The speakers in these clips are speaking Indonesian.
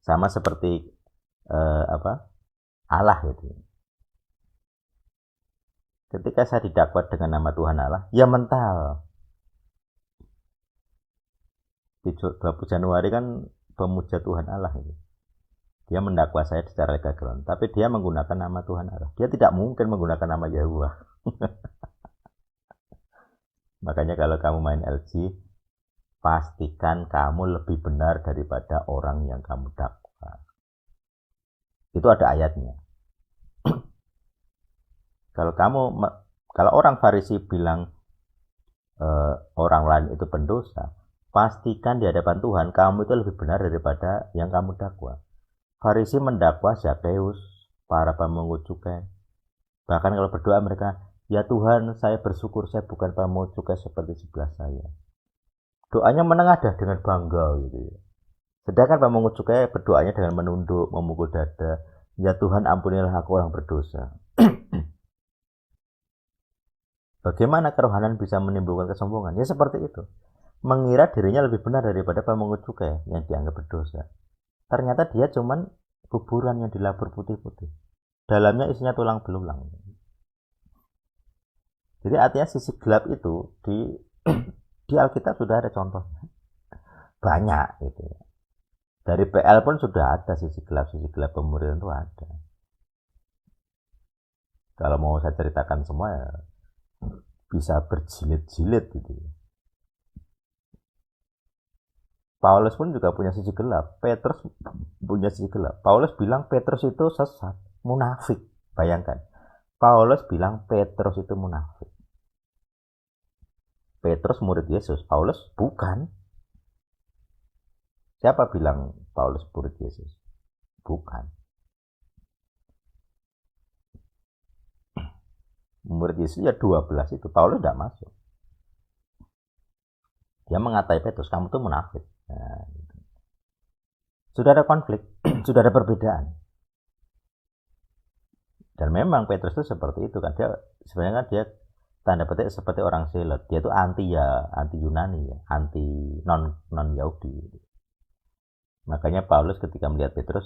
Sama seperti Allah gitu. Ketika saya didakwa dengan nama Tuhan Allah, ya mental. Di 20 Januari kan pemuja Tuhan Allah gitu. Dia mendakwa saya secara legal ground, tapi dia menggunakan nama Tuhan Allah. Dia tidak mungkin menggunakan nama Yahuwah. Makanya kalau kamu main LG, pastikan kamu lebih benar daripada orang yang kamu dakwa. Itu ada ayatnya. Kalau orang Farisi bilang orang lain itu pendosa, pastikan di hadapan Tuhan kamu itu lebih benar daripada yang kamu dakwa. Farisi mendakwa Zakheus, para pemungut cukai. Bahkan kalau berdoa mereka, ya Tuhan, saya bersyukur saya bukan pemungut cukai seperti sebelah saya. Doanya menengadah dengan bangga gitu ya. Sedangkan pemungut cukai berdoanya dengan menunduk, memukul dada. Ya Tuhan, ampunilah aku orang berdosa. Bagaimana kerohanian bisa menimbulkan kesombongan? Ya seperti itu. Mengira dirinya lebih benar daripada pemungut cukai yang dianggap berdosa. Ternyata dia cuman kuburan yang dilabur putih-putih. Dalamnya isinya tulang belulang. Jadi artinya sisi gelap itu di Alkitab sudah ada contohnya. Banyak gitu ya. Dari PL pun sudah ada sisi gelap pemuridan itu ada. Kalau mau saya ceritakan semua ya bisa berjilid-jilid gitu ya. Paulus pun juga punya sisi gelap. Petrus punya sisi gelap. Paulus bilang Petrus itu sesat, munafik. Bayangkan. Paulus bilang Petrus itu munafik. Petrus murid Yesus, Paulus bukan. Siapa bilang Paulus murid Yesus? Bukan. Murid Yesus ya 12 itu. Paulus tidak masuk. Dia mengatai Petrus, kamu tuh munafik. Nah, gitu. Sudah ada konflik, sudah ada perbedaan. Dan memang Petrus itu seperti itu kan. Dia sebenarnya kan dia tanda petik seperti orang Selot. Dia itu anti Yunani ya, anti non Yahudi. Makanya Paulus ketika melihat Petrus,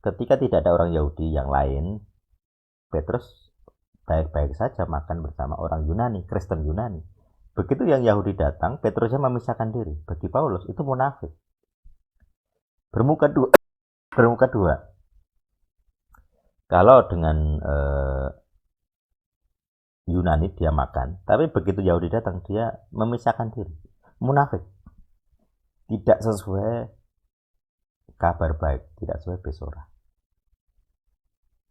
ketika tidak ada orang Yahudi yang lain, Petrus baik-baik saja makan bersama orang Yunani, Kristen Yunani. Begitu yang Yahudi datang, Petrusnya memisahkan diri. Bagi Paulus itu munafik. Bermuka dua. Kalau dengan Yunani dia makan, tapi begitu Yahudi datang dia memisahkan diri. Munafik. Tidak sesuai kabar baik, tidak sesuai besora.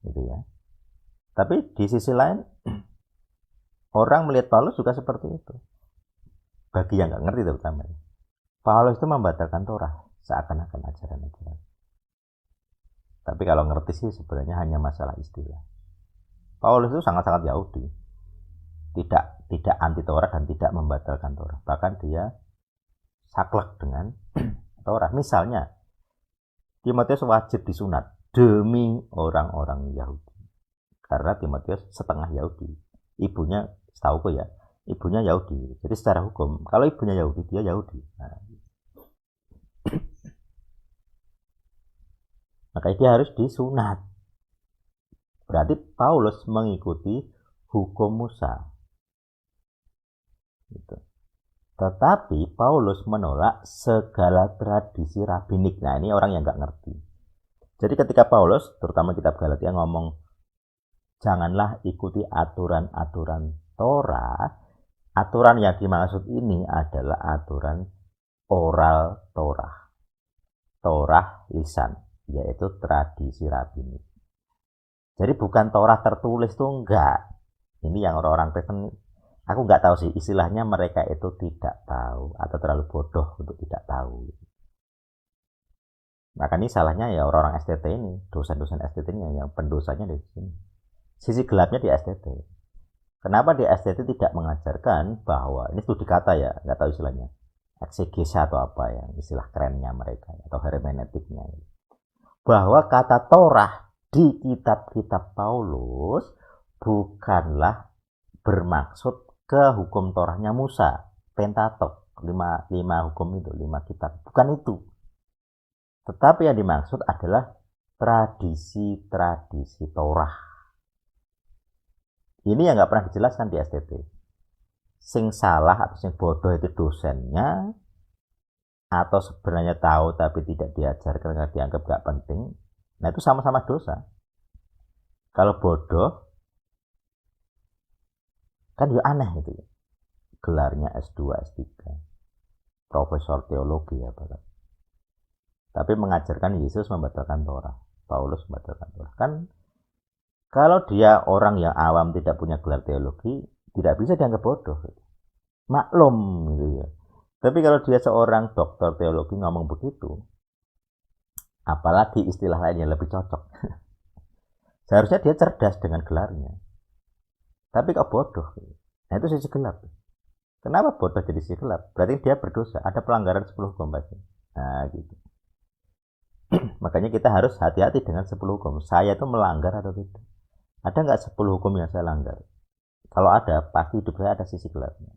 Gitu ya. Tapi di sisi lain orang melihat Paulus juga seperti itu. Bagi yang nggak ngerti terutama. Paulus itu membatalkan Torah seakan-akan ajaran-ajaran. Tapi kalau ngerti sih sebenarnya hanya masalah istilah. Paulus itu sangat-sangat Yahudi. Tidak anti Torah dan tidak membatalkan Torah. Bahkan dia saklek dengan Torah. Misalnya, Timotius wajib disunat demi orang-orang Yahudi. Karena Timotius setengah Yahudi. Ibunya, setahuku ya, ibunya Yahudi. Jadi secara hukum, kalau ibunya Yahudi, dia Yahudi. Nah, makanya dia harus disunat. Berarti Paulus mengikuti hukum Musa. Gitu. Tetapi Paulus menolak segala tradisi rabbinik. Nah, ini orang yang nggak ngerti. Jadi ketika Paulus, terutama kitab Galatia ngomong, janganlah ikuti aturan-aturan Torah. Aturan yang dimaksud ini adalah aturan oral Torah. Torah lisan, yaitu tradisi rabbinik. Jadi bukan Torah tertulis tuh enggak. Ini yang orang-orang Kristen, aku enggak tahu sih istilahnya, mereka itu tidak tahu atau terlalu bodoh untuk tidak tahu. Maka ini salahnya ya orang-orang STT ini, dosen-dosen STT ini yang pendosanya di sini. Sisi gelapnya di STT. Kenapa di STT tidak mengajarkan bahwa, ini studi kata ya, enggak tahu istilahnya, eksegesa atau apa ya, istilah kerennya mereka, atau hermeneutiknya. Bahwa kata Torah di kitab-kitab Paulus bukanlah bermaksud ke hukum Torahnya Musa, Pentatok, 5 hukum itu, 5 kitab. Bukan itu. Tetapi yang dimaksud adalah tradisi-tradisi Torah. Ini yang nggak pernah dijelaskan di STT. Sing salah atau sing bodoh itu dosennya, atau sebenarnya tahu tapi tidak diajarkan karena dianggap nggak penting. Nah itu sama-sama dosa. Kalau bodoh, kan ya aneh itu. Gelarnya S2, S3, profesor teologi ya Pak. Tapi mengajarkan Yesus membatalkan Torah, Paulus membatalkan Torah. Kan kalau dia orang yang awam tidak punya gelar teologi, tidak bisa dianggap bodoh. Maklum gitu ya. Tapi kalau dia seorang doktor teologi ngomong begitu, apalagi istilah lainnya lebih cocok. Seharusnya dia cerdas dengan gelarnya. Tapi kok bodoh? Nah itu sisi gelap. Kenapa bodoh jadi sisi gelap? Berarti dia berdosa. Ada pelanggaran 10 hukum pasti. Nah gitu. Makanya kita harus hati-hati dengan 10 hukum. Saya itu melanggar atau tidak? Ada nggak 10 hukum yang saya langgar? Kalau ada, pasti hidup saya ada sisi gelapnya.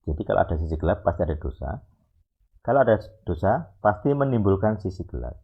Jadi kalau ada sisi gelap, pasti ada dosa. Kalau ada dosa, pasti menimbulkan sisi gelap.